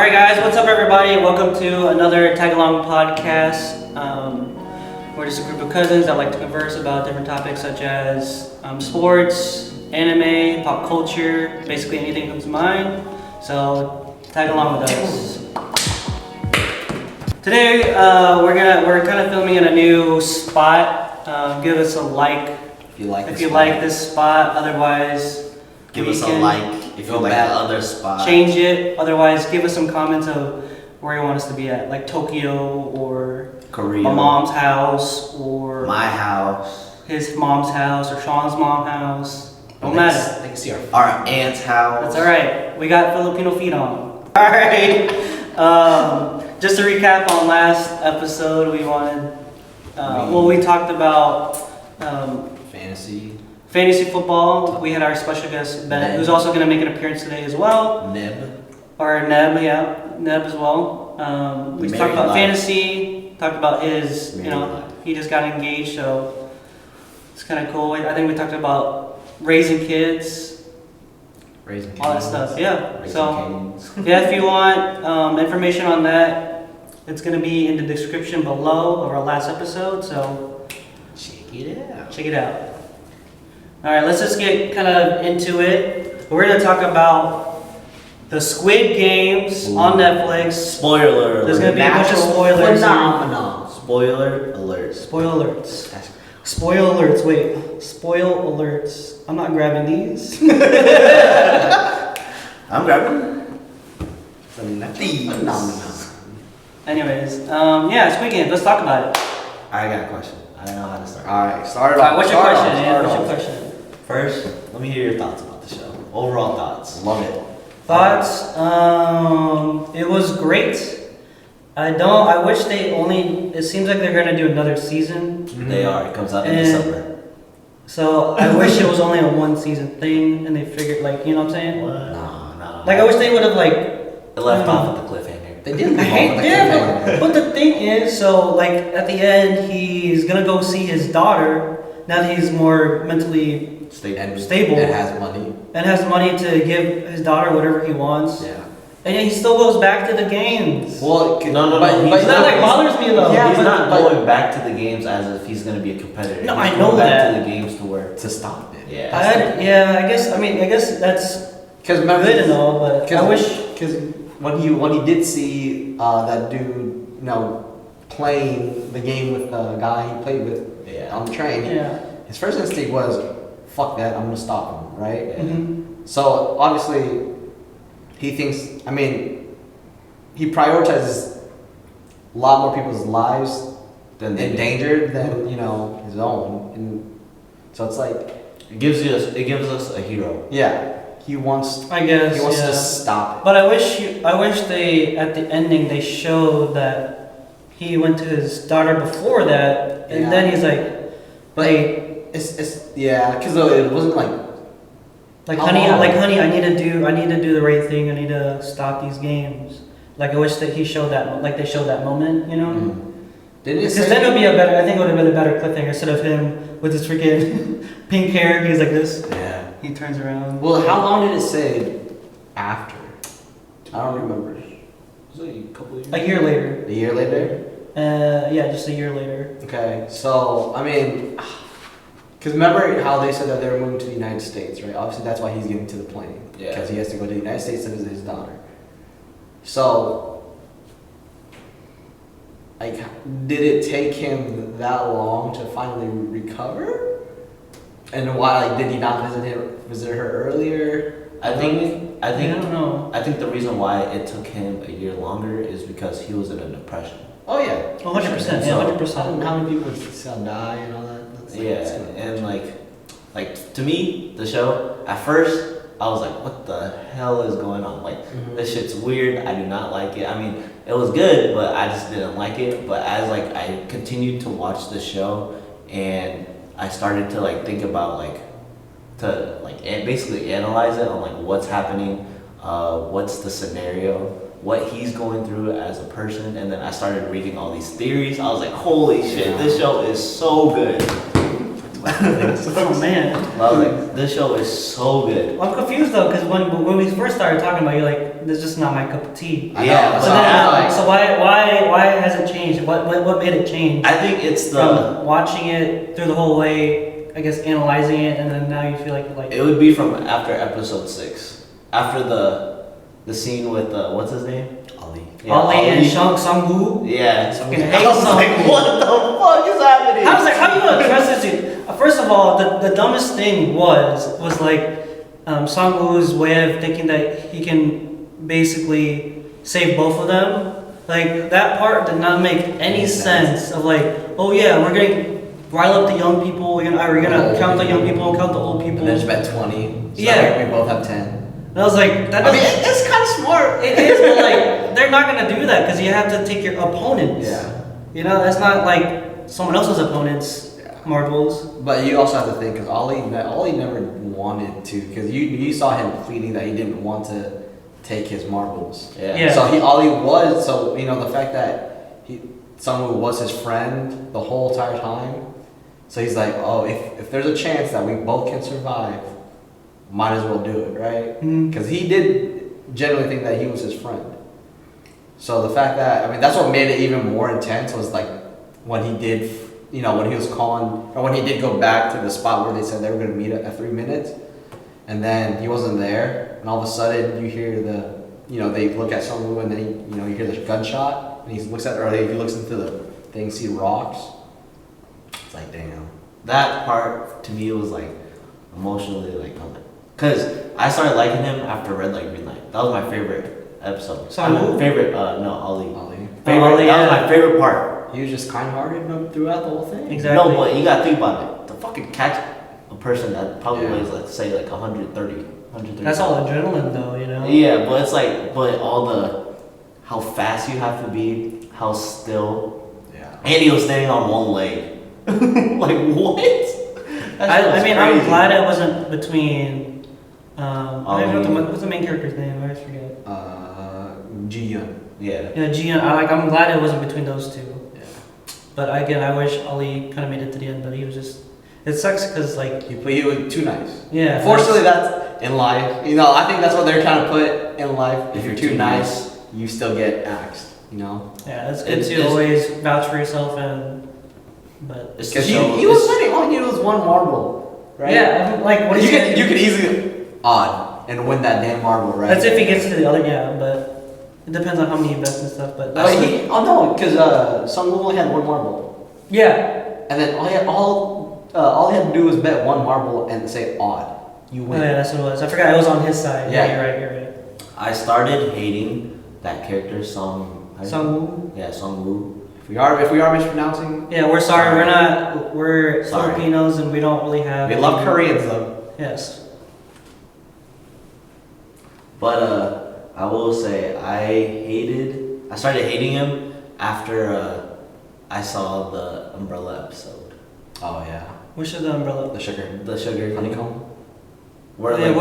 Alright guys, what's up everybody? Welcome to another Tagalong podcast. We're just a group of cousins that like to converse about different topics such as sports, anime, pop culture, basically anything comes to mind. So tag along with us. Today we're kind of filming in a new spot. Give us a like if you like this spot. Otherwise, give us a like if you like the other spot. Change it. Otherwise, give us some comments of where you want us to be at, like Tokyo or Korea, my mom's house or my house, his mom's house or Sean's mom's house. Don't matter. They can see our aunt's house. That's all right. We got Filipino feet on. All right. Just to recap on last episode, we wanted. We talked about fantasy football. We had our special guest Bennett, who's also going to make an appearance today as well. Neb as well. We talked about fantasy. Talked about his, he just got engaged, so it's kind of cool. I think we talked about raising kids, all that stuff. Yeah. If you want information on that, it's going to be in the description below of our last episode. So check it out. All right, let's just get kind of into it. We're going to talk about the Squid Games on Netflix. Spoiler alert. There's going to be a bunch of spoilers. Phenomenon. Spoiler alert. Spoil alerts. Wait, spoil alerts. I'm not grabbing these. I'm grabbing phenomenon. Anyways, Squid Games. Let's talk about it. I got a question. I don't know how to start. Alright, start off. What's your What's your question? First, let me hear your thoughts about the show. Overall thoughts. Love it. Thoughts? It was great. I wish it seems like they're gonna do another season. Mm-hmm. They are. It comes out in December. So I wish it was only a one season thing and they figured you know what I'm saying? What? No. I wish they would have It left off at the cliffhanger. They did. But the thing is, so at the end he's gonna go see his daughter now that he's more mentally stable and has money to give his daughter whatever he wants. Yeah. And yet he still goes back to the games. Well, no. But that bothers me though. Yeah, he's not going back to the games as if he's going to be a competitor. No, he's I know going that. back to the games to stop it. Yeah. I guess that's good and all, but I wish because when he did see that dude, playing the game with the guy he played with on the train. Yeah. His first instinct was, "Fuck that! I'm gonna stop him." Right. Yeah. Mm-hmm. So obviously, he thinks. He prioritizes a lot more people's lives endangered than his own, and so it's like it gives us a hero. Yeah, he wants. I guess he wants to stop it. But I wish they at the ending they showed that he went to his daughter before that, and then he's like, it's because it wasn't honey, I need to do the right thing. I need to stop these games. I wish that he showed that, they showed that moment, Mm-hmm. Because then it would be I think it would have been a better cliffhanger instead of him with his freaking pink hair. He's like this. Yeah. He turns around. Well, how long did it say after? I don't remember. Was it a couple of years? A year later. A year later? Just a year later. Okay, so because remember how they said that they were moving to the United States, right? Obviously, that's why he's getting to the plane. Yeah. Because he has to go to the United States to visit his daughter. So, did it take him that long to finally recover? And why, did he not visit her earlier? I don't know. I think the reason why it took him a year longer is because he was in a depression. Oh yeah, 100%. Yeah, 100%. How many people die and all that? And to me, the show at first I was like, what the hell is going on? This shit's weird. I do not like it. It was good, but I just didn't like it. But as I continued to watch the show and I started to think about basically analyze it on what's happening, what's the scenario, what he's going through as a person, and then I started reading all these theories. I was like, holy shit, this show is so good. Oh man. I was like, this show is so good. I'm confused though, because when we first started talking about it, you're like, like, this is just not my cup of tea. Yeah, So, so why has it changed? What made it change? I think it's from watching it through the whole way, I guess analyzing it, and then now you feel like it would be from after episode 6, after the scene with what's his name? Ali. Yeah, Ali and Sang-woo. Yeah, I was like, what the fuck is happening? I was like, how do you gonna trust this dude? First of all, the dumbest thing was like Sang-woo's way of thinking that he can basically save both of them. Like that part did not make any sense. Of like, oh yeah, we're gonna rile up the young people. We're gonna count the young people and count the old people. And there's bet 20. So yeah, we both have 10. And I was like, that doesn't. I mean, it's kind of smart. It is, but like they're not gonna do that because you have to take your opponents. Yeah. You know, that's not like someone else's opponents. Marbles. But you also have to think because Ollie never wanted to, because you saw him pleading that he didn't want to take his marbles. Yeah. So Ollie was, so you know, the fact that someone was his friend the whole entire time. So he's like, oh, if there's a chance that we both can survive, might as well do it, right? Because he did generally think that he was his friend. So the fact that, I mean, that's what made it even more intense was like when he did. You know, when he was calling, or when he did go back to the spot where they said they were going to meet at 3 minutes, and then he wasn't there, and all of a sudden you hear they look at someone, and then you hear the gunshot, and he looks at, or if he looks into the thing, see rocks. It's like, damn. That part to me was like emotionally like, because I started liking him after Red Light Green Light. That was my favorite episode. Favorite, no, Ali. Favorite. That was my favorite part. He was just kind-hearted throughout the whole thing. Exactly. No, but you gotta think about it. To fucking catch a person that probably weighs, let's say, like 130. That's all adrenaline, though, you know. Yeah, but it's like, how fast you have to be, how still. Yeah. And he was standing on one leg. Like what? I mean, I'm glad it wasn't between. What's the main character's name? I forget. Ji-Hyun. Yeah. Ji-Hyun. I'm glad it wasn't between those two. But again, I wish Ali kind of made it to the end, but he was just. It sucks because like he was too nice. Yeah. Unfortunately, that's in life. You know, I think that's what they're trying to put in life. If you're too nice, you still get axed. You know. Yeah, it's good to always vouch for yourself but because he was winning. All he needed was one marble, right? Yeah, like what you could easily odd and win that damn marble, right? That's if he gets to the other, but. It depends on how many you bets and stuff, but because Sang-woo only had one marble. Yeah. And then all he had to do was bet one marble and say odd. You win. Oh yeah, that's what it was. I forgot it was on his side. Yeah, you're right. I started hating that character, Sang-woo. Yeah, Sang-woo. If we are mispronouncing. Yeah, we're sorry. We're Filipinos and we don't really have. We love Koreans though. Yes. But I will say I started hating him after I saw the umbrella episode. Oh yeah. Which is the umbrella? The sugar honeycomb. Where the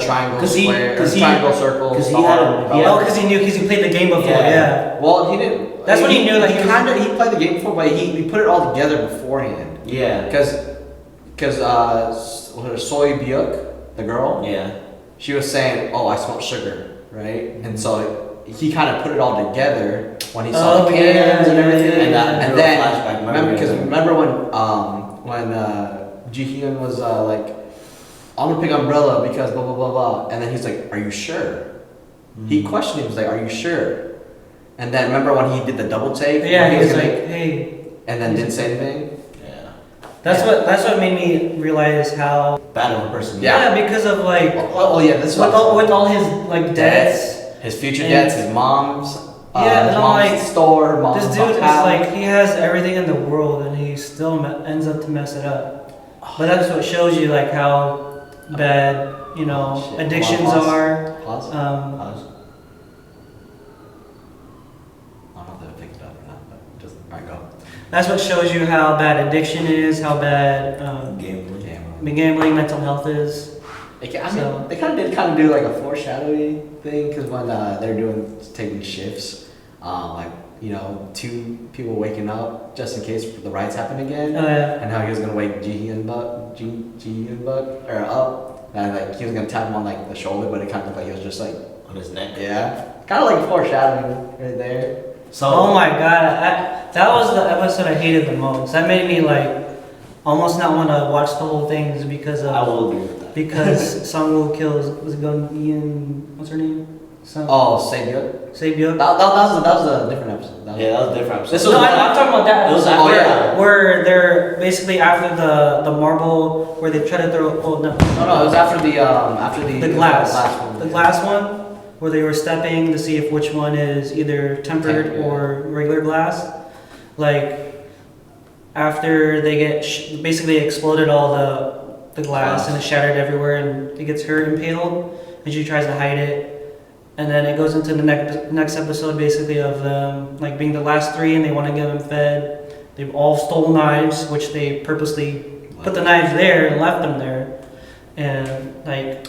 triangle square, triangle circle. Because because he played the game before. Yeah. Well, he didn't. That's when he knew that he played the game before, but he put it all together beforehand. Yeah. Because Soy Byuk, the girl. Yeah. She was saying, "Oh, I smell sugar," right? And so he kind of put it all together when he saw the cans and everything. And then remember when Ji-Hyun was like, "I'm gonna pick umbrella because blah blah blah blah," and then he's like, "Are you sure?" He questioned him. He was like, "Are you sure?" And then remember when he did the double take? Yeah, he was like, "Hey," and then didn't say anything. That's what made me realize how bad of a person. Yeah, because of like. This with all his like debts, his future debts, his mom's. His mom's store. Mom's this dude is like he has everything in the world and he still ends up to mess it up. But that's what shows you like how bad addictions are. Pause. I don't know if they picked it up or not, but just alright, go. That's what shows you how bad addiction is, how bad gambling, mental health is. They kind of do like a foreshadowing thing because when they're taking shifts, two people waking up just in case the riots happen again. Oh yeah. And how he was gonna wake Ji-Hyun up, and like he was gonna tap him on like the shoulder, but it kind of looked like he was just like on his neck. Yeah. Kind of like foreshadowing right there. So Oh my god, that was the episode I hated the most. That made me like almost not want to watch the whole thing just because I of will agree with that. because Sangwoo kills was it Ian, what's her name? Saebyuk. Saebyuk. That was a different episode. That was a different episode. This was No, I'm talking about that. It was episode after where they're basically after the marble where they try to throw. Oh no. No, it was after the glass. one. The glass one where they were stepping to see if which one is either tempered or regular glass. Like after they get basically exploded all the glass and it shattered everywhere and it gets her impaled and she tries to hide it. And then it goes into the next episode basically of them like being the last three and they want to get them fed. They've all stole knives, which they purposely put the knives there and left them there. And like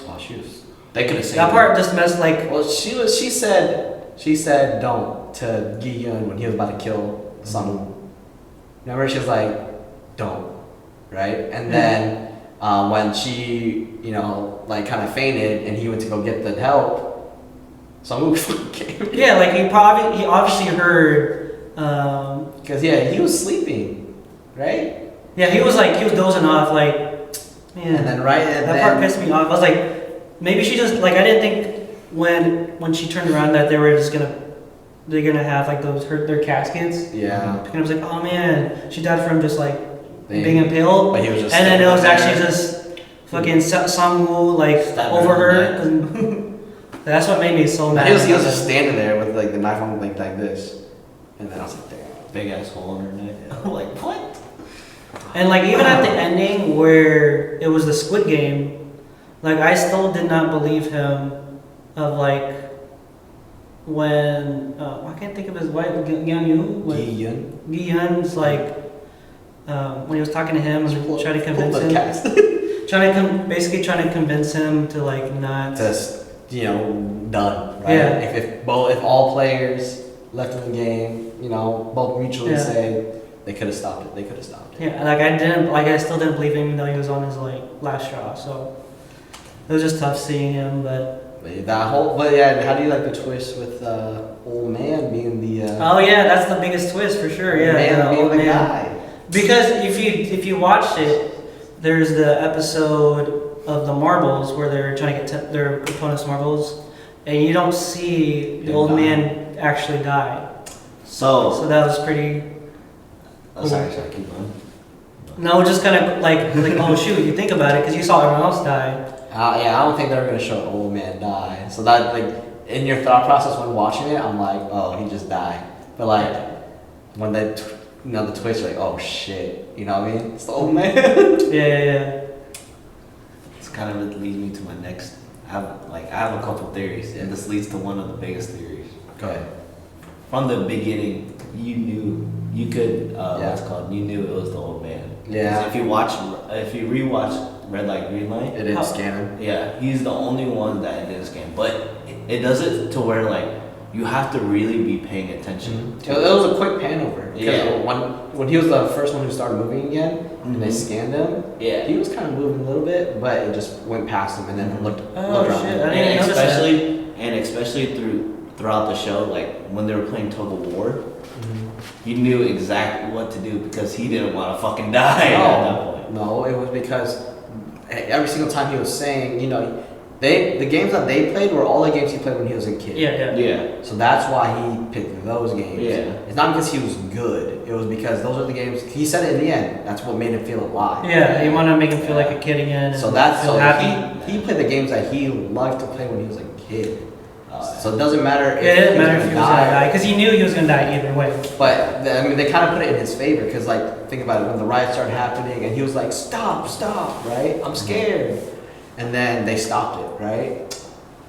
They could have saved that part just messed like Well, she said don't to Gi-yeon when he was about to kill Sangwoo. Remember, she was like, don't, right? And then when she, like kind of fainted and he went to go get the help, Sangwoo came. yeah, like he obviously heard Because he was sleeping, right? yeah, he was dozing off like man. And then that part pissed me off. I was like, maybe she just like I didn't think when she turned around that they're gonna have like their caskets. Yeah. And I was like, oh man, she died from just like being impaled. But he was just and then it was there. actually just fucking Sangwoo like Stabbed over her her. in And that's what made me so mad. He was just standing there with like the knife on like this, and then I was like, damn. big ass hole in her neck. I'm like, what? And like even at the ending where it was the Squid Game, like I still did not believe him of like when I can't think of his wife Gi-yeon. Gi-yeon's like when he was talking to him and trying to convince him basically trying to convince him to like not Just done, right? Yeah. If all players left in the game, both mutually say they could have stopped it. They could have stopped it. yeah, like I still didn't believe him even though he was on his like last straw, so it was just tough seeing him. But how do you like the twist with old man being the oh yeah, that's the biggest twist for sure. Yeah, man being old the man. guy? Because if you watched it, there's the episode of the marbles where they're trying to get their opponent's marbles, and you don't see the old man actually die. So that was pretty. Sorry, keep going. No, just kind of like oh shoot, you think about it because you saw everyone else die. I don't think they're gonna show an old man die. So that like in your thought process when watching it, I'm like, oh, he just died. But like when the twist, you're like, oh shit, you know what I mean? It's the old man. Yeah. It's kind of leads me to my next. I have a couple theories, and this leads to one of the biggest theories. Go ahead. From the beginning, you knew you could. What's it called? You knew it was the old man. Yeah. Because if you rewatch Red Light, Green Light, It didn't scan him. yeah, he's the only one that it didn't scan. But it does it to where like you have to really be paying attention. It was a quick pan over. Yeah. When he was the first one who started moving again, and they scanned him, Yeah. he was kind of moving a little bit, but it just went past him and then looked Oh, around. shit, I didn't notice that. especially throughout the show, like when they were playing Tug of War, Mm-hmm. you knew exactly what to do because he didn't want to fucking die at that point. No, it was because every single time he was saying, the games that they played were all the games he played when he was a kid. Yeah. Yeah. So that's why he picked those games. Yeah. It's not because he was good. It was because those are the games. He said it in the end. That's what made him feel alive. Yeah, you want to make him feel like a kid again. So and that's feel so happy. he played the games that he loved to play when he was a kid. So it doesn't matter if It didn't he matter was if he gonna was gonna die die. because he knew he was gonna die either way. But they kind of put it in his favor because, like, think about it. When the riots started happening, and he was like, "Stop, right? I'm scared," and then they stopped it, right?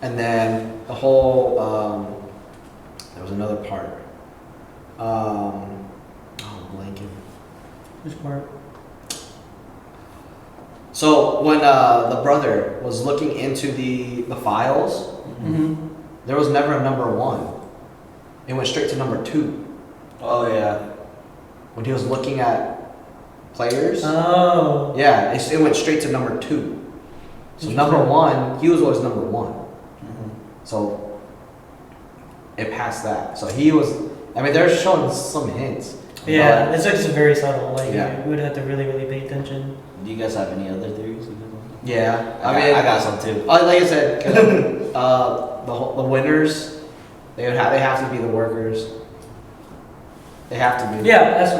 And then the whole there was another part. Blanking. Which part? So when the brother was looking into the files, Mm-hmm. there was never a number 1. It went straight to number 2. Oh yeah. When he was looking at players, Oh. yeah, it went straight to number 2. So number 1, he was always number 1. So it passed that. So he was. I mean, they're showing some hints. Yeah, it's just very subtle. Like Yeah. you would have to really pay attention. Do you guys have any other theories? Yeah, I got some too. Like I said, the winners, they have to be the workers. They have to be. Yeah, that's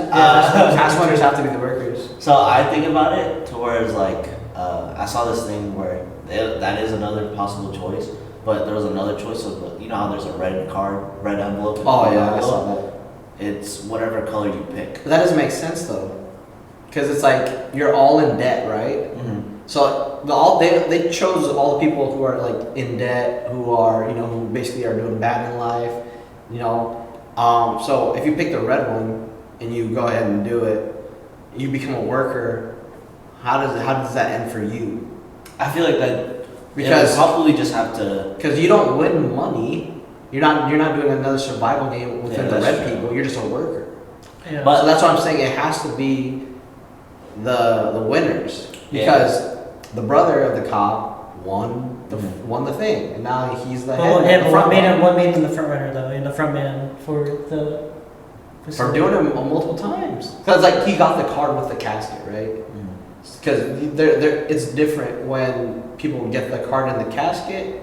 Past winners have to be the workers. So I think about it towards like I saw this thing where that is another possible choice, but there was another choice of how there's a red card, red envelope. And Oh blue yeah, I envelope? saw that. It's whatever color you pick. But that doesn't make sense though, because it's like you're all in debt, right? Mm-hmm. So they chose all the people who are like in debt, who are who basically are doing bad in life, So if you pick the red one and you go ahead and do it, you become a worker. How does that end for you? I feel like that Because probably just have to. Because you don't win money. You're not doing another survival game within the that's red true. people. You're just a worker. Yeah. But- So that's what I'm saying. It has to be the winners because the brother of the cop won the thing, and now he's the Well, head. yeah, but what made him the front runner though? In the front man for the. For doing it multiple times. Because like he got the card with the casket, right? Because it's different when people get the card in the casket.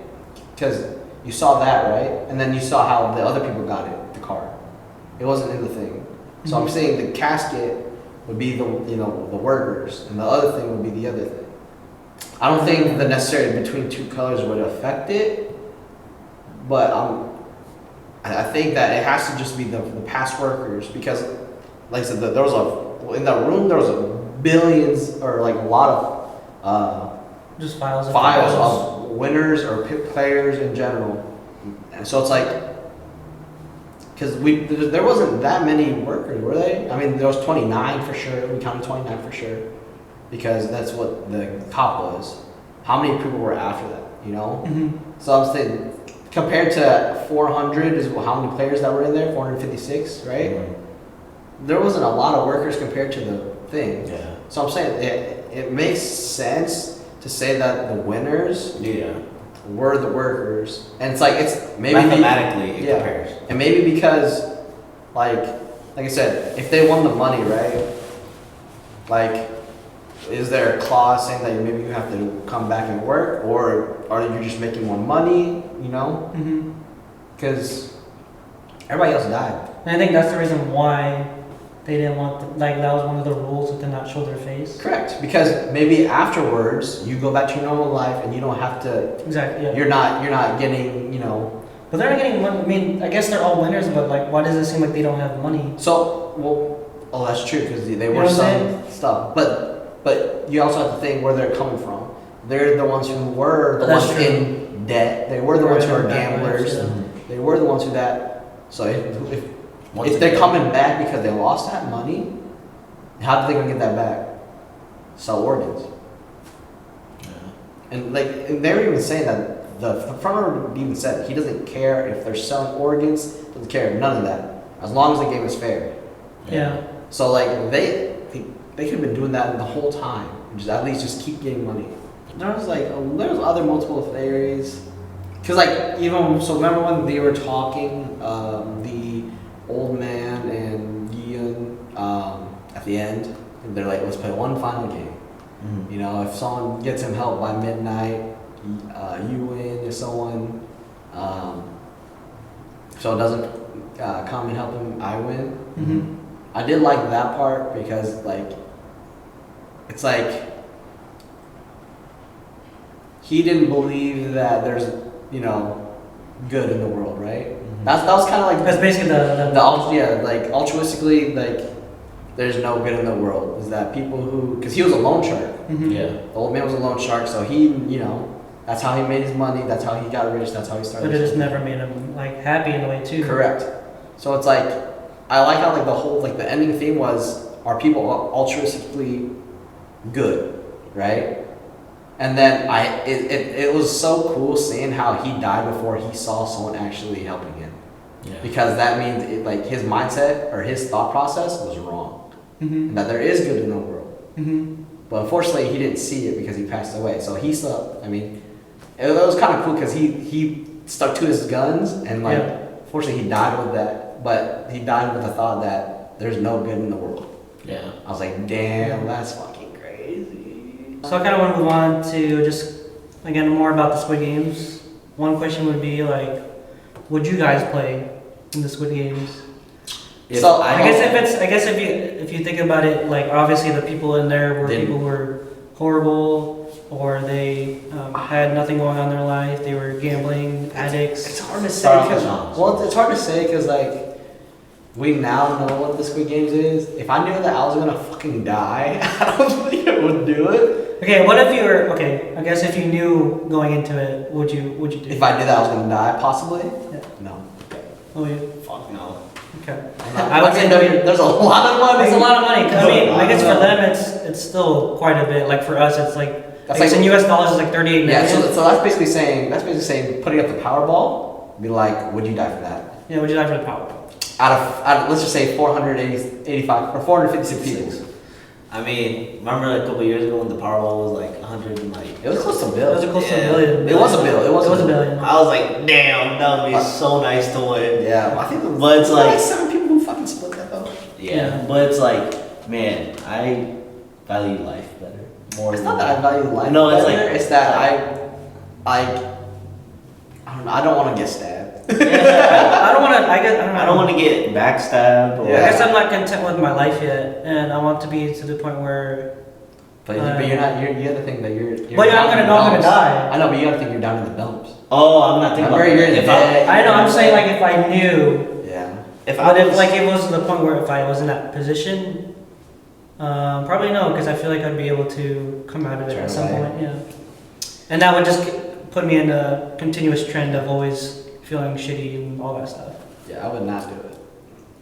Because you saw that, right? And then you saw how the other people got it, the card. It wasn't in the thing. So I'm saying the casket would be the workers, and the other thing would be the other thing. I don't think the necessarily between two colors would affect it, but I think that it has to just be the past workers because, like I said, there was in that room there was billions or like a lot of just files of winners or players in general, and so it's like because there wasn't that many workers, were they? I mean, there was 29 for sure. We counted 29 for sure because that's what the top was. How many people were after that? So I'm saying compared to 400 is how many players that were in there? 456, right? Mm-hmm. There wasn't a lot of workers compared to the thing. Yeah. So I'm saying it makes sense to say that the winners were the workers, and it's like it's maybe mathematically it compares, and maybe because like I said, if they won the money, right? Like, is there a clause saying that maybe you have to come back and work, or are you just making more money? Because everybody else died. And I think that's the reason why they didn't want that was one of the rules to not show their face. Correct, because maybe afterwards you go back to your normal life and you don't have to. Exactly. Yeah. You're not getting But they're not getting money. I mean, I guess they're all winners, but like, why does it seem like they don't have money? So that's true because they You were know what some I'm stuff, but you also have to think where they're coming from. They're the ones who were the That's ones true. in debt. They were the ones who are Right, gamblers. yeah. They were the ones who that. So if they're coming back because they lost that money, how are they gonna get that back? Sell organs. And and they were even saying that the front runner even said he doesn't care if they're selling organs, doesn't care, none of that, as long as the game is fair. Yeah. So like they could have been doing that the whole time, just at least just keep getting money. There was there's other multiple theories, cause like even so remember when they were talking, the old man and Ian at the end, and they're like, let's play one final game. If someone gets him help by midnight, you win. If someone doesn't come and help him, I win. I did like that part because it's like he didn't believe that there's good in the world, right? That was kind of like That's basically the altruistically there's no good in the world. Is that people because he was a loan shark. The old man was a loan shark, so he that's how he made his money. That's how he got rich. That's how he started. But it just never made him happy in a way too. Correct. So it's like I like how the whole the ending theme was, are people altruistically good, right? And then it was so cool seeing how he died before he saw someone actually helping him. Because that means his mindset or his thought process was wrong, and that there is good in the world. But unfortunately, he didn't see it because he passed away. So he saw. I mean, it was kind of cool because he stuck to his guns and unfortunately, he died with that, but he died with the thought that there's no good in the world. Yeah. I was like, damn, that's fucking crazy. So I kind of want to move on to just, again, more about the Squid Games. One question would be like, would you guys play in the Squid Games? So I guess if you think about it, like obviously the people in there were people who were horrible, or they had nothing going on in their life. They were gambling addicts. It's hard to say it's hard to say because like we now know what the Squid Games is. If I knew that I was gonna fucking die, I don't think I would do it. Okay, what if you were I guess if you knew going into it, would you do it? If I knew that I was gonna die, possibly. Yeah. No. Oh yeah. Fuck no. Okay. I would say there's a lot of money. There's a lot of money. I mean, I guess for them it's still quite a bit. Like for us, it's like. That's I guess in U.S. dollars, it's like 38 million. Yeah, so that's basically saying putting up the Powerball. Be like, would you die for that? Yeah, would you die for the Powerball? Out of let's just say 485 or 456 people. I mean, remember like a couple years ago when the Powerball was like 100 and like. It was close to a It bill. was close to a billion. It was a bill. It was a billion. I was like, damn, that would be so nice to win. Yeah, I think. But it's like 7 people who fucking split that though. Yeah, but it's like, man, I value life better. More. It's not that I value life. No, it's better, like it's that I don't know. I don't want to get stabbed. Yeah. I don't want to. I don't want to get backstabbed. Or, Yeah. I guess I'm not content with my life yet, and I want to be to the point where. But you're not. You have to think that you're. But you're not gonna know I'm gonna die. I know, but you gotta think you're down in the dumps. Oh, I'm not thinking about You're in the bed. I know. I'm saying like if I knew. Yeah. If it was to the point where if I was in that position, probably no, because I feel like I'd be able to come out of it at some point. Yeah. And that would just put me in a continuous trend of always feeling shitty and all that stuff. Yeah, I would not do it.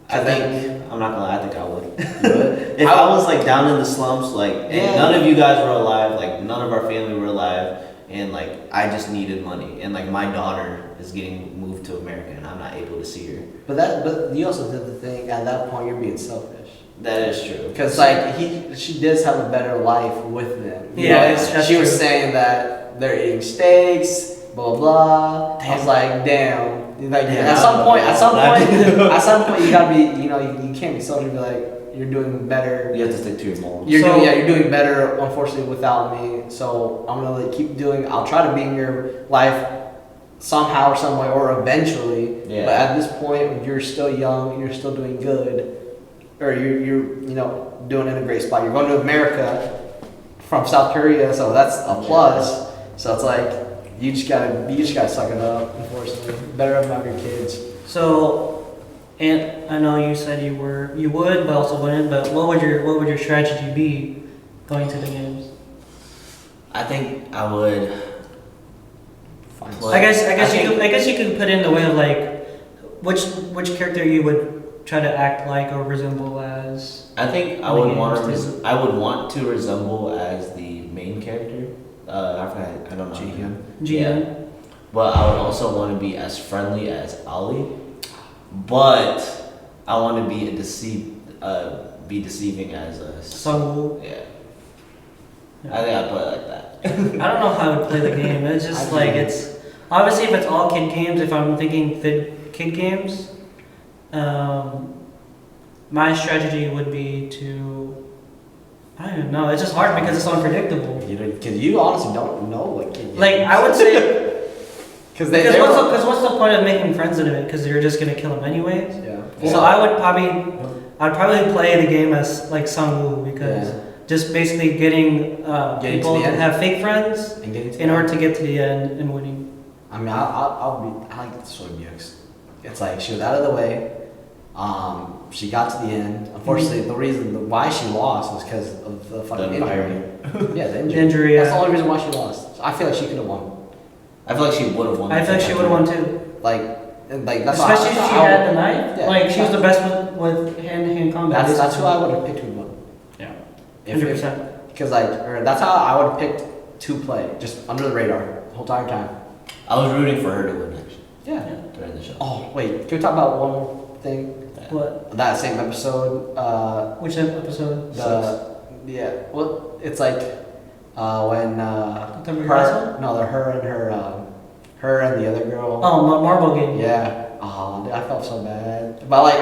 I think I'm not gonna lie, I think I would. You would? If I was like down in the slumps, like and Yeah. none of you guys were alive, like none of our family were alive, and like I just needed money, and like my daughter is getting moved to America, and I'm not able to see her. But you also did the thing. At that point, you're being selfish. That is true. Because like she does have a better life with them. You Yeah, know, that's she was true. saying that they're eating steaks, blah blah. I was like, damn. Like at some point, you gotta be. You know, you can't be selfish. Be like, you're doing better. You have to stick to your morals. You're doing better. Unfortunately, without me. So I'm gonna keep doing. I'll try to be in your life somehow or some way, or eventually. Yeah. But at this point, when you're still young, you're still doing good, or you're doing in a great spot. You're going to America from South Korea, so that's a plus. So it's like you just gotta suck it up. Unfortunately, better about your kids. So, and I know you said you would, but also wouldn't. But what would your strategy be going to the games? I think I would. I guess you could put in the way of like which character you would try to act like or resemble as. I think I would want to resemble as the main character. I don't know. Jihyun. Yeah. But I would also want to be as friendly as Ali. But I want to be deceiving as a Sungwoo. Yeah. I think I'd play it like that. I don't know how I would play the game. It's just like it's obviously if it's all kid games. If I'm thinking kid games, my strategy would be to. I don't even know. It's just hard because it's unpredictable. Because you honestly don't know what kid games. Like I would say. Because what's the point of making friends in it? Because you're just gonna kill them anyways. Yeah. So I'd probably play the game as like Sungwoo because just basically getting people to have fake friends in order to get to the end and winning. I mean, I like the story mix. It's like she was out of the way. She got to the end. Unfortunately, the reason why she lost was because of the fucking injury. Yeah, the injury. That's the only reason why she lost. I feel like she could have won. I feel like she would have won. I feel like she would have won too. Like that's especially if she had the knife. Yeah. Like she was the best with hand-to-hand combat. That's who I would have picked to win. Yeah. 100%. Because that's how I would have picked to play, just under the radar the whole entire time. I was rooting for her to win actually. Yeah. During the show. Oh wait, can we talk about one more thing? What? That same episode. Which episode? Well, it's like when her and the other girl. Oh, Marble game. Yeah. oh, dude, I felt so bad. But like,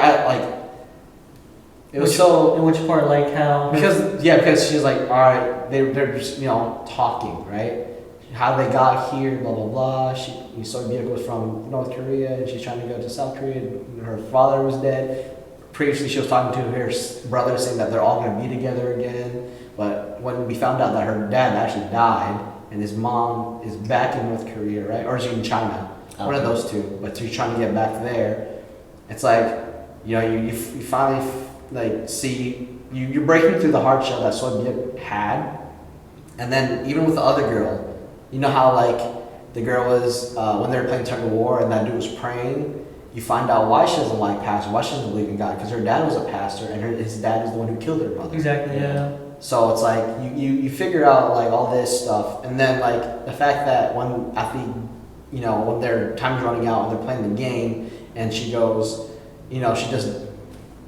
it was so. In which part, like how? Because she's like, all right, they're just talking, right? How they got here, blah blah blah. You saw vehicles from North Korea, and she's trying to go to South Korea. Her father was dead. Previously, she was talking to her brother, saying that they're all gonna be together again. But when we found out that her dad actually died, and his mom is back in North Korea, right, or is she in China? Okay. One of those two. But she's trying to get back there. It's like, you finally like see you're breaking through the hard shell that Soviet had, and then even with the other girl. You know how like the girl was when they were playing tug of war and that dude was praying. You find out why she doesn't like pastor, why she doesn't believe in God, because her dad was a pastor and his dad is the one who killed her mother. Exactly. Yeah. So it's like you figure out like all this stuff, and then like the fact that when when their time's running out and they're playing the game, and she goes, she just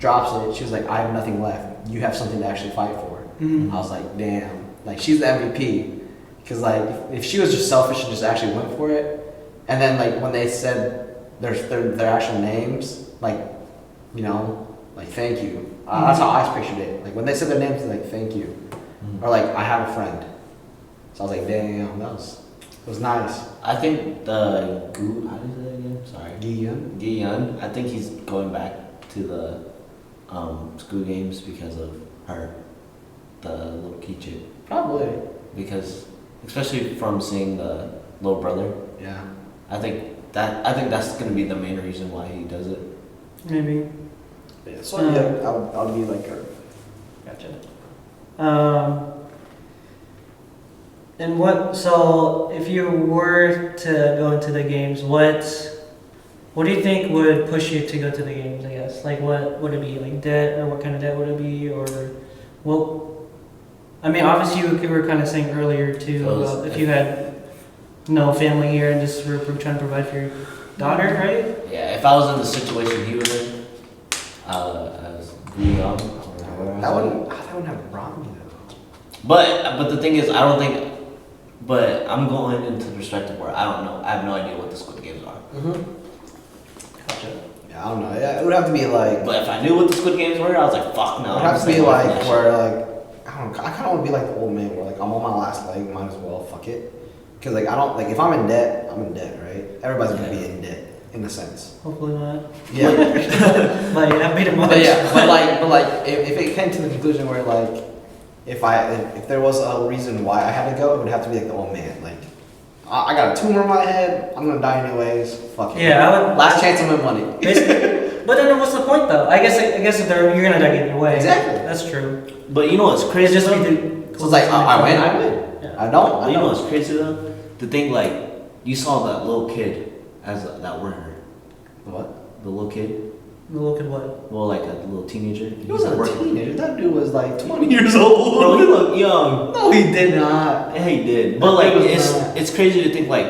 drops it. She was like, I have nothing left. You have something to actually fight for. Mm-hmm. I was like, damn, like she's the MVP. Because like if she was just selfish and just actually went for it, and then like when they said their actual names, like like thank you. That's how I pictured it. Like when they said their names, like thank you, or like I have a friend. So I was like, damn, it was nice. I think how do you say that again? Sorry. Gi-yun. I think he's going back to the Squid Games because of her, the little key chick. Probably. Because. Especially from seeing the little brother. Yeah. I think that's gonna be the main reason why he does it. Maybe. Yeah, so I'll be like her. Gotcha. And so if you were to go into the games, what do you think would push you to go to the games? I guess like what would it be, like debt, or what kind of debt would it be, or well. I mean, obviously, you were kind of saying earlier too about if you had no family here and just were trying to provide for your daughter, right? Yeah, if I was in the situation he was in, as young, that wouldn't have brought me though. But the thing is, I don't think. But I'm going into the perspective where I don't know. I have no idea what the Squid Games are. Gotcha. Yeah, I don't know. Yeah, it would have to be like. But if I knew what the Squid Games were, I was like, fuck no. It would have to be like where like. I kind of want to be like the old man where like I'm on my last leg, might as well, fuck it. Because like I don't, like if I'm in debt, I'm in debt, right? Everybody's going to be in debt, in a sense. Hopefully not. Yeah. Like, I made it much. But yeah, but like if it came to the conclusion where like, if there was a reason why I had to go, it would have to be like the old man. Like, I got a tumor in my head, I'm going to die anyways, fuck it. Yeah, I would. Last chance to win money. Basically. But then what's the point though? I guess if you're going to die either way. Exactly. That's true. But you know what's crazy? Just so it's like I win. Yeah. I don't. You know what's crazy though? To think like you saw that little kid as that worker. What? The little kid. The little kid what? Well, like a little teenager. He wasn't a teenager. That dude was like 20 years old. Bro, he looked young. No, he did not. Yeah, he did. But like it's crazy to think like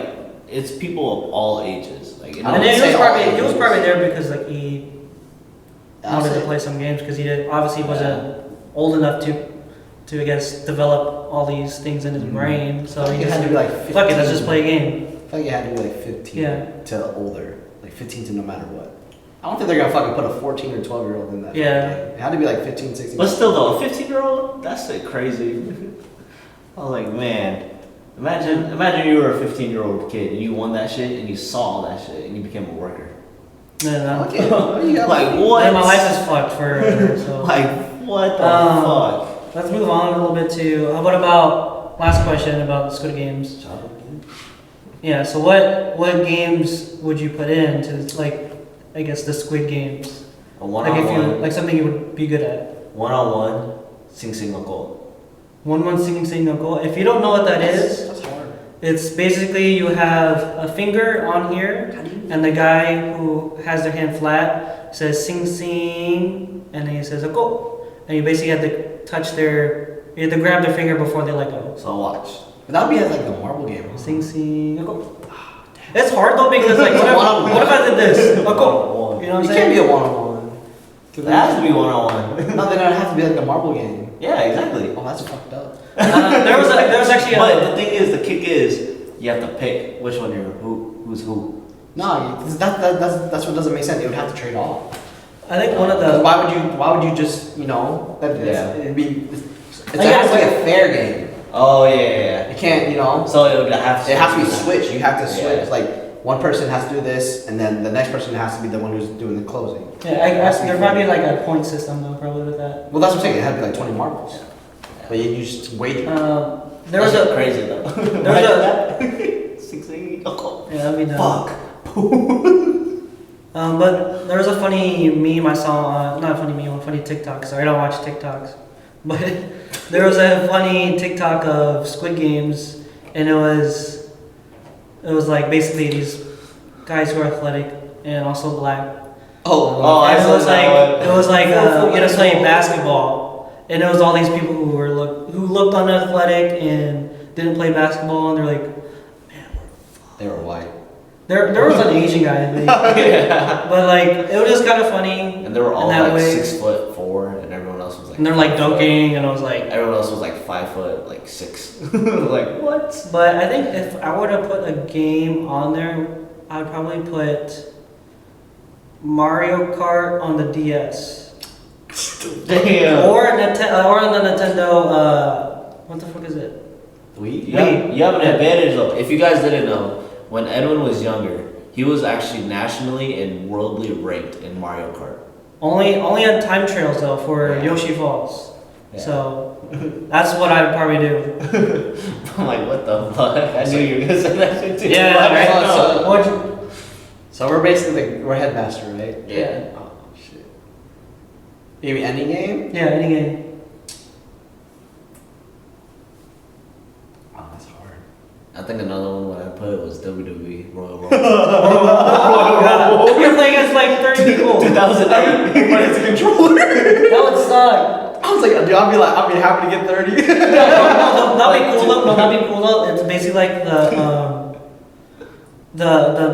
it's people of all ages. Like and then he was probably there because like he wanted to play some games because he obviously wasn't old enough to I guess develop all these things in his brain. So he had to be like 15. Fuck it, let's just play a game. I feel like you had to be like 15 to older, like 15 to no matter what. I don't think they're gonna fucking put a 14 or 12-year-old in that. Yeah. Game. It had to be like 15, 16. But still though, a 15-year-old, that's like crazy. I was like, man, imagine you were a 15-year-old kid and you won that shit and you saw all that shit and you became a worker. Yeah, okay. Like what? And my life is fucked forever. So. Like what the fuck? Let's move on a little bit to what about last question about the Squid Games? Yeah. So what games would you put in to like I guess the Squid Games? A one-on-one. Like something you would be good at. One-on-one, sing no go. 1-1 sing no go. If you don't know what That's hard. It's basically you have a finger on here, and the guy who has their hand flat says sing sing, and then he says a go, and you basically have to you have to grab their finger before they let go. So watch. But that would be like the marble game. Sing sing a go. It's hard though because like what if I did this? A go. You know what I'm It saying? can't be a one-on-one. It has to be one-on-one. No, then it'd have to be like a marble game. Yeah, exactly. Oh, that's fucked up. There was actually But the thing is, the kick is you have to pick which one who's who. No, that's what doesn't make sense. They would have to trade off. I think one of the. Why would you just it'd be it I has guess to be a fair game. Oh yeah. You can't So it would have to. it has to be switched. You have to switch. Yeah. Like one person has to do this, and then the next person has to be the one who's doing the closing. Yeah, I guess there might be like a point system though, probably with that. Well, that's what I'm saying. It had to be like 20 marbles. Yeah. But you just wait. There was a crazy though. there was a 6-8. Oh, yeah, that'd be dumb. fuck. But there was a funny meme I saw, not a funny meme, a funny TikTok. Sorry, I don't watch TikToks. But there was a funny TikTok of Squid Games, and it was like basically these guys who are athletic and also black. I And saw that one. it was like you had to play basketball, and it was all these people who looked unathletic and didn't play basketball, and they're like, They were white. there was an Asian guy, I think. Yeah. But like it was just kind of funny. And they were all in that like way. 6'4", and everyone else was like. And they're like dunking, and I was like. Everyone else was like 5'6". Like what? But I think if I were to put a game on there, I'd probably put Mario Kart on the DS. Damn. Or on the Nintendo. What the fuck is it? You have an advantage though. If you guys didn't know, when Edwin was younger, he was actually nationally and worldly ranked in Mario Kart. Only on time trails though for Yeah. Yoshi Falls. Yeah. So that's what I'd probably do. I'm like, what the fuck? I knew you were gonna say that shit too. Yeah, Like, right. I know. What'd you- So we're basically we're headmaster, right? Yeah. Oh shit. You mean any game? Yeah, any game. Oh, that's hard. I think another one what I put was WWE Royal Rumble. Oh god. You're playing against like 30 people. 2008. But it's a controller. That would suck. I was like, dude, I'll be happy to get 30. No, that'd be cool though. No, that'd be cool though. It's basically like the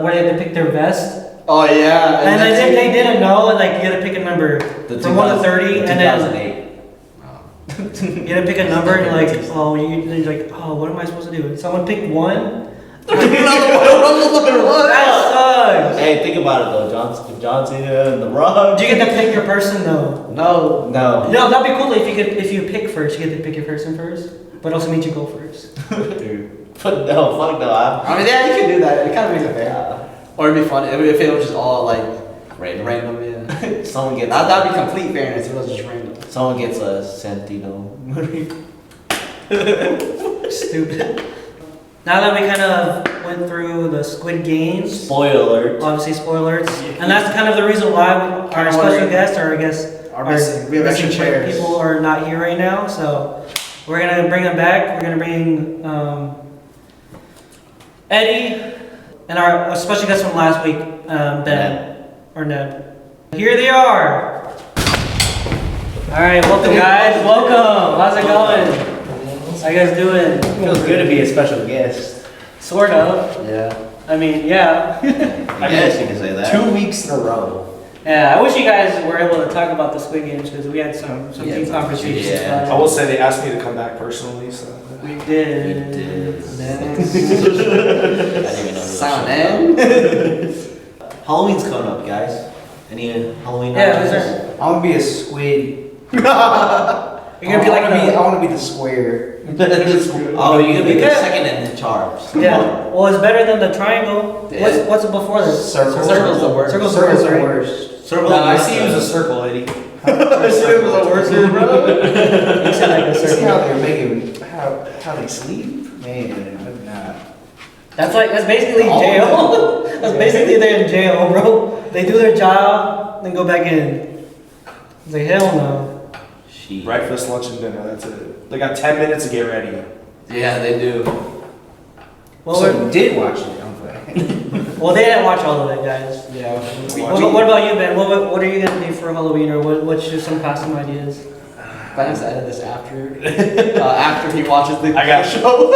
where they had to pick their vest. Oh yeah. And that's- they didn't know, and like you had to pick a number from 1 to 30, and then 2008. you had to pick a number, and you're like, oh, what am I supposed to do? Someone picked 1. That sucks. Hey, think about it though, John Cena and The Rock. Do you get to pick your person though? No. No. No, that'd be cool if you pick first. You get to pick your person first, but also means you go first. Dude. But no, fuck no. I mean, yeah, you can do that. It kind of makes it fair. Or it'd be fun if it was just all like random. Yeah. Someone gets. That'd be complete fairness. If it was just random. Someone gets a Santino. Stupid. Now that we kind of went through the Squid Games, Spoiler alert. obviously spoilers, and that's kind of the reason why our special guest, or I guess Our missing- we have extra missing chairs. people are not here right now. So we're gonna bring them back. We're gonna bring Eddie and our special guest from last week, Ben or Neb. Here they are. All right, welcome guys. Welcome. How's it going? How you guys doing? Feels good to be a special guest. Sort of. Yeah. I mean, yeah. I guess you can say that. 2 weeks in a row. Yeah, I wish you guys were able to talk about the Squid Games because we had some deep conversations yeah. about I it. will say they asked me to come back personally, so. We did. We did. I Next. didn't even know. Silent N. Halloween's coming up, guys. Any Halloween? Yeah, ideas? is there? I want to be a squid. You're gonna be like I me. want to be the square. Oh, you're gonna be the Yeah. second in charge. Yeah. Well, it's better than the triangle. Yeah. What's before this? Circles. Circle's the worst. Circle's Circles the are worst. worst. Circle. No, I see you as a circle, Eddie. I see it was the worst, bro. You said like a See circle. how they're making how they sleep? Man, I'm not. That's basically jail. That's basically they're in jail, bro. They do their job, then go back in. It's like hell no. She. Breakfast, lunch, and dinner, that's it. They got 10 minutes to get ready. Yeah, they do. Well, So we're- you did watch it, I'm playing. well, they didn't watch all of it, guys. Yeah. What about you, Ben? What are you gonna do for Halloween, or what's just some costume ideas? Plans to edit this after he watches the I got show.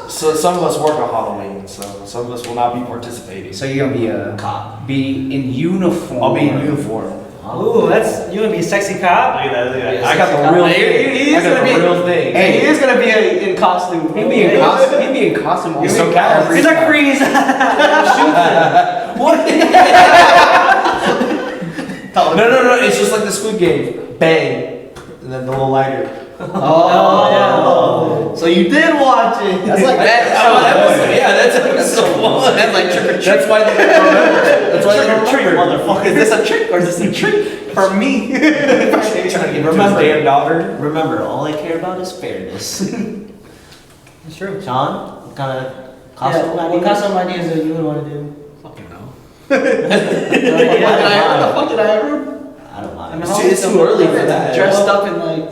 So some of us work on Halloween, so some of us will not be participating. So you're gonna be a Cop. be in uniform. I'll be in uniform. Ooh, you gonna be a sexy cop? Look at that, look at that. Yeah, I got the sexy real cop. thing. He I is got gonna the be- real thing. Hey, he is gonna be in costume. He'd be in costume. He'd be in costume. He's all so the casual. time. He's like freeze. What? No, it's just like the Squid Game. Bang. And then the little lighter. Oh. So you did watch it. That's like That's episode 1. That's like trick or treat. That's why they don't remember. That's why they don't Trick or remember. treat, motherfucker. Is this a trick or is this a treat for me? Trying to get his damn daughter. Remember, all I care about is fairness. It's true. Sean, what kind of costume What ideas? costume ideas that you would want to do? Fucking no. No idea? What the fuck did I ever? I don't mind. I mean, It's too early for that. Dressed up in like.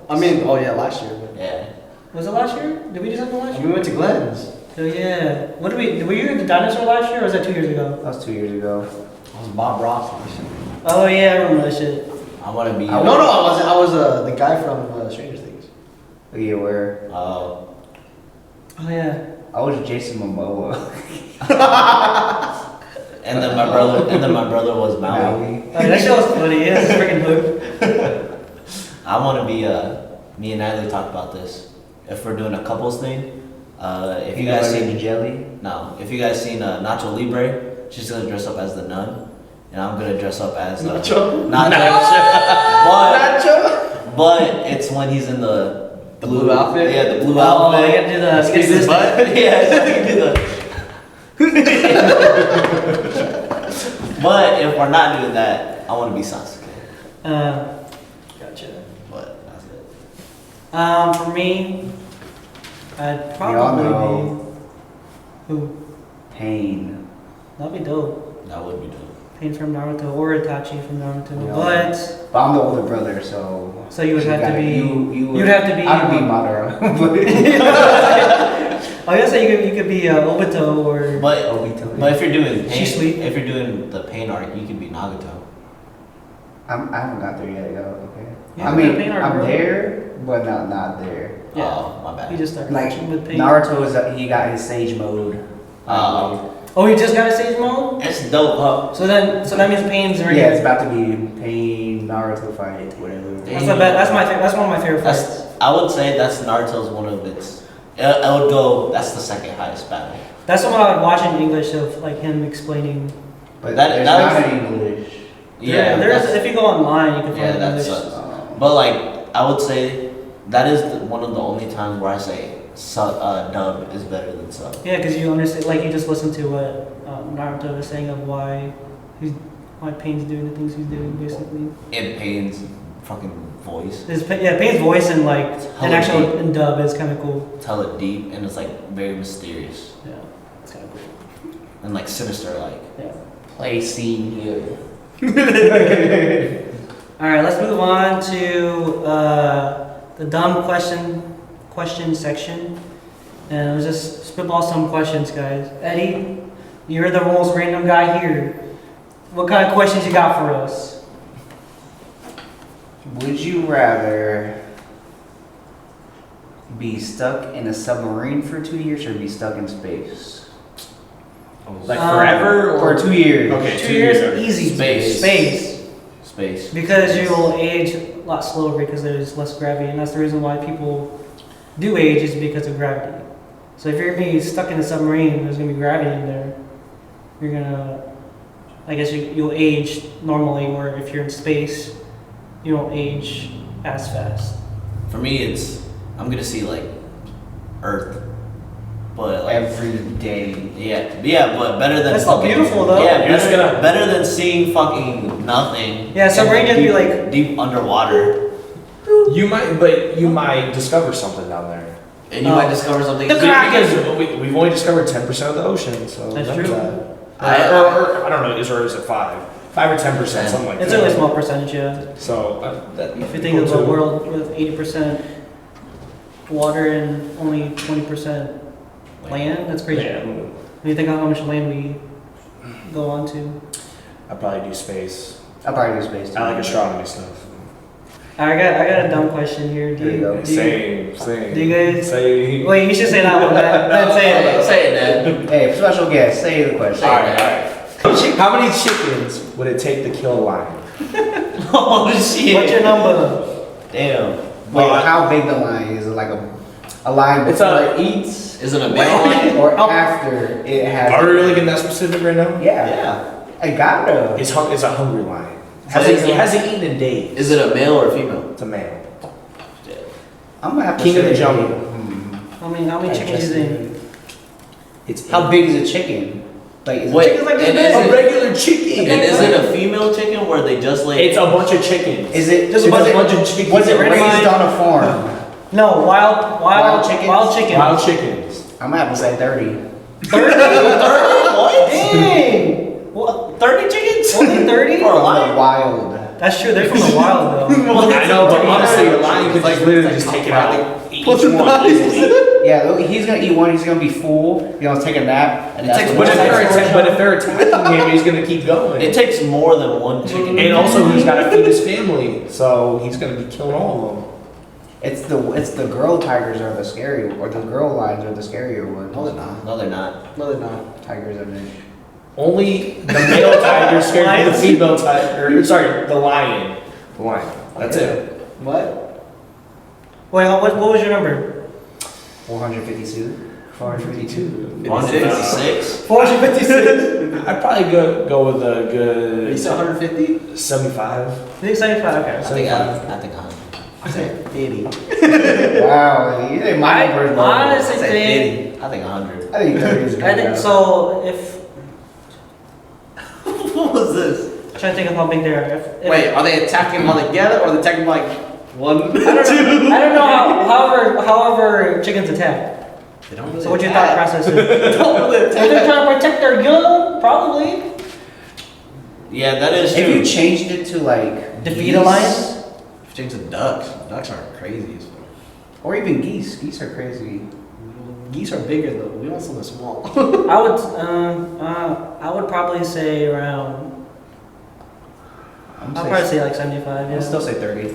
I mean, oh yeah, last year. But Yeah. Was it last year? Did we do something last we year? went to Glenn's. Oh yeah. What did we? Were you at the dinosaur last year, or was that 2 years ago? That was 2 years ago. I was Bob Ross last year. Oh yeah, I remember that shit. I want to be. No, I wasn't. I was the guy from Stranger Things. Look at you where Oh yeah. I was Jason Momoa. And then my brother was Maui. Oh, that shit was funny. Yeah, it's freaking hook. I want to be. Me and Natalie talked about this. If we're doing a couples thing, if you guys seen jelly. No, if you guys seen Nacho Libre, she's gonna dress up as the nun, and I'm gonna dress up as Nacho? But it's when he's in the blue outfit? Yeah, the blue Oh, outfit. you gotta do the Squeeze his butt. Yeah, so you do the. But if we're not doing that, I want to be Sasuke. Gotcha. But that's it. For me, I'd all probably know. be who? Pain. That'd be dope. That would be dope. Pain from Naruto or Itachi from Naruto. Yeah. But I'm the older brother, so. you would have to be. You'd have to be. I would be Madara. I guess you could be Obito or. But if you're doing pain, She's sweet. if you're doing the pain arc, you could be Nagato. I haven't got there yet, yo. Okay. Yeah, I mean, Pain arc, I'm bro. there, but not there. Yeah. Oh, my bad. You just start Like watching with pain. Naruto is he got his Sage mode. Oh, he just got a stage mode. It's dope, huh? So that means Pain's already. Yeah, it's about to be Pain Naruto fight, whatever. That's one of my favorite fights. I would say that's Naruto's one of its. I would go. That's the second highest battle. That's the one I would watch in English of like him explaining. But That- there's that not in English. Yeah, there's that's- if you go online, you can find yeah, it in that English. sucks. But like, I would say that is one of the only times where I say dub is better than sub. Yeah, because you understand, like you just listen to what Naruto is saying of why Pain's doing the things he's doing, basically. And Pain's fucking voice, Pain's voice and like an Hella actual deep. in dub is kind of cool. tell it deep, and it's like very mysterious Yeah, it's kind of cool. and like sinister, like. Yeah. Play scene here. All right, let's move on to the dumb question section, and let's just spitball some questions, guys. Eddie, you're the most random guy here. What kind of questions you got for us? Would you rather be stuck in a submarine for 2 years or be stuck in space? Like forever or For 2 years. Okay, 2 years, okay. easy. Space. Space. Because you will age a lot slower because there's less gravity, and that's the reason why people do age is because of gravity. So if you're gonna be stuck in a submarine, there's gonna be gravity in there. You're gonna, I guess you'll age normally, where if you're in space, you don't age as fast. For me, I'm gonna see like Earth, but like Every day. yeah, but better than. That's not fucking- beautiful, though. Yeah, You're just better, gonna- better than seeing fucking nothing. Yeah, submarine just be deep, like- deep underwater, You might discover something down there. and you Oh. might discover something. The Kraken! Because we've only discovered 10% of the ocean, so That's remember true. that. I I don't know, is it 5 or 10%, something like It's that. only a small percentage, yeah. So that If you think of a world with 80% water and only 20% land, that's crazy. Yeah, When you think of how much land we go on to. I'd probably do space. I'll probably do space too. I like astronomy stuff. I got a dumb question here. There you go. Same. Do you guys? Say. Wait, you should say that one. Then say it. Say it, Hey, special guest, say the question. Alright. How many chickens would it take to kill a lion? Dad. Oh shit! What's your number? Damn. Wait, how big the line is? It like a a lion It's before a- it eats, Is it a male lion? or after it has. Are we really getting that specific right now? Yeah, Yeah. I gotta. It's a hungry lion. So It hasn't eaten in days. Is it a male or a female? It's a male. I'm gonna have to King of say, the jungle. How many chickens do you think? It's How big is a chicken? Like, is Wait, a chicken like this and big? is a it- regular chicken? And is it a female chicken where they just lay? It's a bunch of chickens. Is it Just a was bunch- it- bunch of chickens. Was it Randomized? raised on a farm? No, wild chickens. Wild chickens. Wild chickens. I'm gonna have to say 30. 30? What? Dang! What? 30 chickens? Only 30? For a From lion? the wild. That's true. They're from the wild though. I know, but honestly, a lion could just literally just take it out. Each one easily. Yeah, look, he's gonna eat one. He's gonna be full. He's gonna take a nap, and that's takes what But it's if they're attacking him, he's gonna keep going. It takes more than one chicken. And also, he's got to feed his family, so he's gonna be killing all of them. It's the girl tigers are the scary, or the girl lions are the scarier ones. No, they're not. No, they're not. No, they're not. Tigers are big. Only the male tiger scared the female tiger. Sorry, the lion. The lion. That's it. What? Wait, what was your number? 452. 452. 156? 456. I'd probably go with a good. You said 150? 75. I think 75. Okay. I think 100. I said 50. Wow, you think my number is low. honestly I said think- 50. I think 100. I think 30 is good. I think so. If What was this? I'm trying to think of how big they are. If, Wait, are they attacking them all together, or are they attacking like one? I don't know. However, chickens attack. They don't really So, what's your thought attack. process? Is? They don't really If they're attack. trying to protect their young, probably. Yeah, that is true. If you changed it to like Defeat geese, a lion? If you changed it to ducks, ducks aren't crazy as fuck. Or even geese. Geese are crazy. Geese are bigger though. We want something small. I would probably say around. I'll probably say like 75. Yeah. I'll still say 30.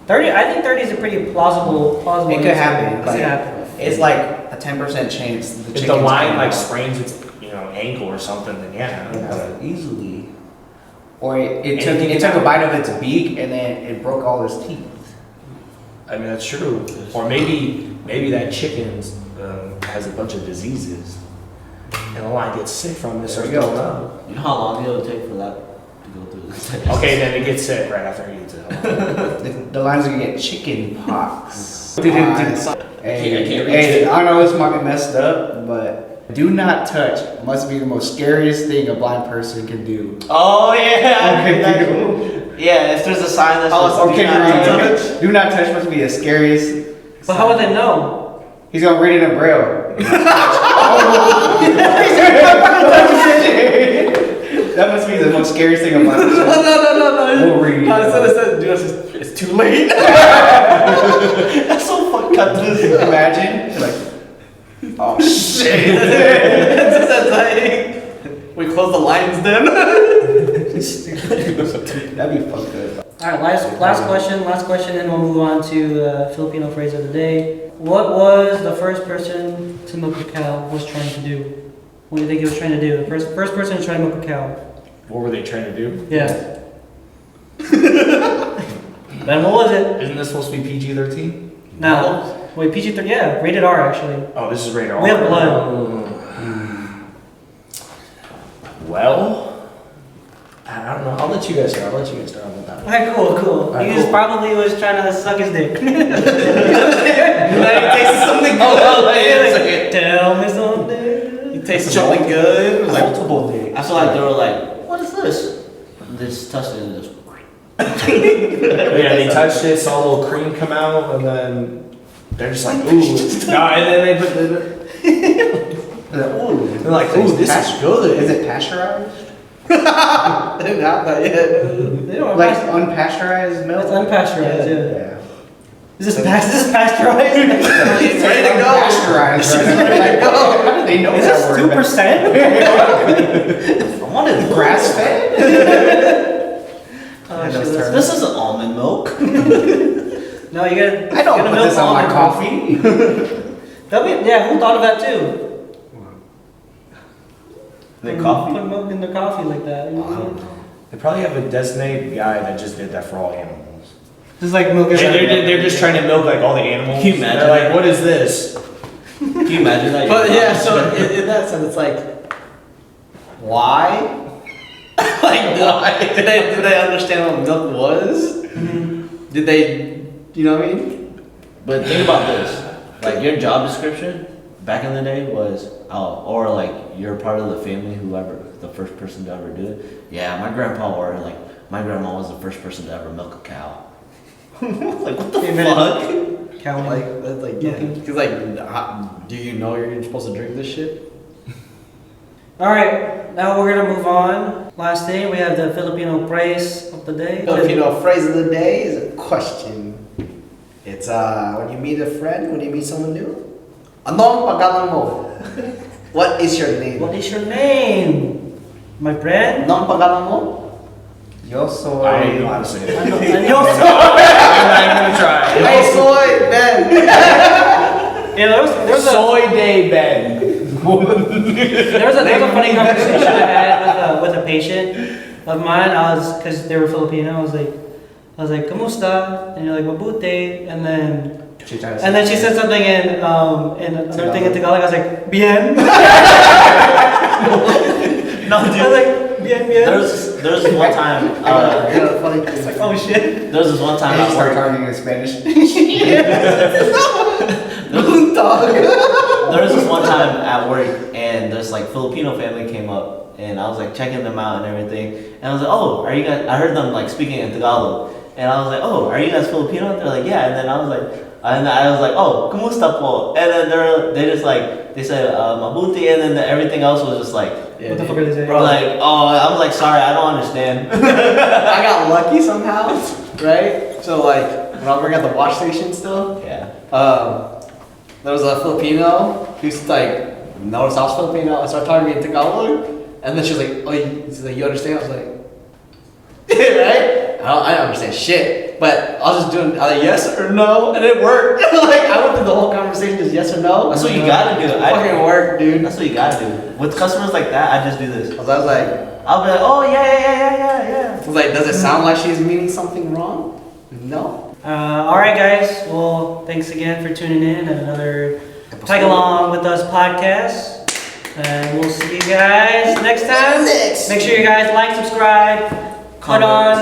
30. I think 30 is a pretty plausible. It could happen. It Like, could happen. it's like a 10% chance the If the chicken's lion coming like out. sprains its ankle or something, then yeah. Yeah, easily. Or it took Anything it can took a happen. bite of its beak and then it broke all its teeth. I mean that's true. Or maybe that chicken has a bunch of diseases, and the lion gets sick from it. There Starts we go. going up. You know how long it'll take for that to go through this? Okay, then it gets sick right after he eats it. The lion's gonna get chicken pox. I Hey, can't reach hey, it. I know this might be messed up, but do not touch must be the most scariest thing a blind person can do. Oh yeah. Okay, Yeah, if there's a sign that says okay, do not touch. do not touch must be the scariest. But how would they know? He's gonna read it in Braille. That must be the most scariest thing a blind person No. will read. It's too late. That's so fucking cut this. Imagine, like, oh shit. We close the lines then. That'd be fucked up. All right, last question, and we'll move on to the Filipino phrase of the day. What was the first person to milk a cow was trying to do? What do you think he was trying to do? The first person to try to milk a cow. What were they trying to do? Yeah. Then what was it? Isn't this supposed to be PG-13? No. Wait, PG-13. Yeah, rated R actually. Oh, this is rated R. We have blood. Well, I don't know. I'll let you guys start. on that. Okay, cool. Alright, He just cool. probably was trying to suck his dick. Something Tell me something. You taste something good. Multiple dicks. I feel like they were like, what is this? They just touched it and just. Yeah, they touched it, saw a little cream come out, and then they're just like, ooh. No, and then they put the. Ooh. They're like, ooh, this is good. Is it pasteurized? I didn't have that yet. They don't Like unpasteurized milk? It's unpasteurized, yeah. Yeah. Is this pasteurized? It's ready to go. Unpasteurized. Like, oh, how do they know Is that this word? 2%? I wanted Grass fed? Oh, shit, that's- This isn't almond milk. No, you gotta. I don't you gotta put milk this on my almond. coffee. Yeah, who thought of that too? The coffee? Put milk in the coffee like that. I don't know. They probably have a designated guy that just did that for all animals. Just like milk. They're just trying to milk like all the animals. Can you imagine They're like, that? what is this? Can you imagine that? But yeah, so in that sense, it's like, why? Like, why? Did they understand what milk was? Did they, you know what I mean? But think about this. Like your job description back in the day was, or like you're part of the family, whoever, the first person to ever do it. Yeah, my grandpa or like my grandma was the first person to ever milk a cow. Like what the fuck? Cow. Like, that's like, yeah. Because, like, do you know you're supposed to drink this shit? All right, now we're gonna move on. Last thing, we have the Filipino phrase of the day. Filipino phrase of the day is a question. It's when you meet a friend, when you meet someone new. Anong pangalan mo? What is your name? What is your name, my friend? Anong pangalan mo? Yo soy. I don't know how to say it. Yo, I'm not even gonna try. Hey, soy Ben. yeah, there's a Soy Day Ben. There was a funny conversation I had with a patient of mine. Because they were Filipino. I was like, "Kamusta?" And you're like, "Mabuti." And then she said something in another thing in Tagalog. I was like, "Bien." No, I was dude. like, "Bien, bien." There's this one time. Funny It's like, oh shit. There was this one time And at you start work. talking in Spanish. There was this one time at work, and this like Filipino family came up, and I was like checking them out and everything, and I was like, "Oh, are you guys?" I heard them like speaking in Tagalog, and I was like, "Oh, are you guys Filipino?" They're like, "Yeah," and then I was like, "Oh, kumusta po?" And then they just like they said mabuti, and then everything else was just like, What the fuck are they saying? bro, like, oh, I was like, sorry, I don't understand. I got lucky somehow, right? So like when I was working at the wash station still, Yeah. there was a Filipino who's like noticed I was Filipino and started talking to me in Tagalog, and then she was like, "Oh, she's like, you understand?" I was like, right? I don't understand shit, but I was just doing either yes or no, and it worked. Like I went through the whole conversation just yes or no. That's what you gotta do. It fucking worked, dude. That's what you gotta do. With customers like that, I just do this. I was like, I'll be like, oh yeah. I was like, does it sound like she's meaning something wrong? No. All right, guys. Well, thanks again for tuning in at another Tagalong with Us podcast. And we'll see you guys next time. Make sure you guys like, subscribe, turn on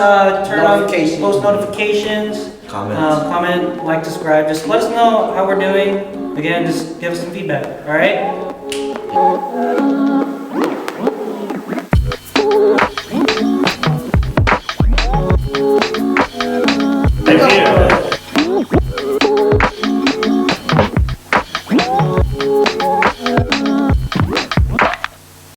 Notifications. post notifications, comment, like, subscribe. Just let us know how we're doing. Again, just give us some feedback. All right.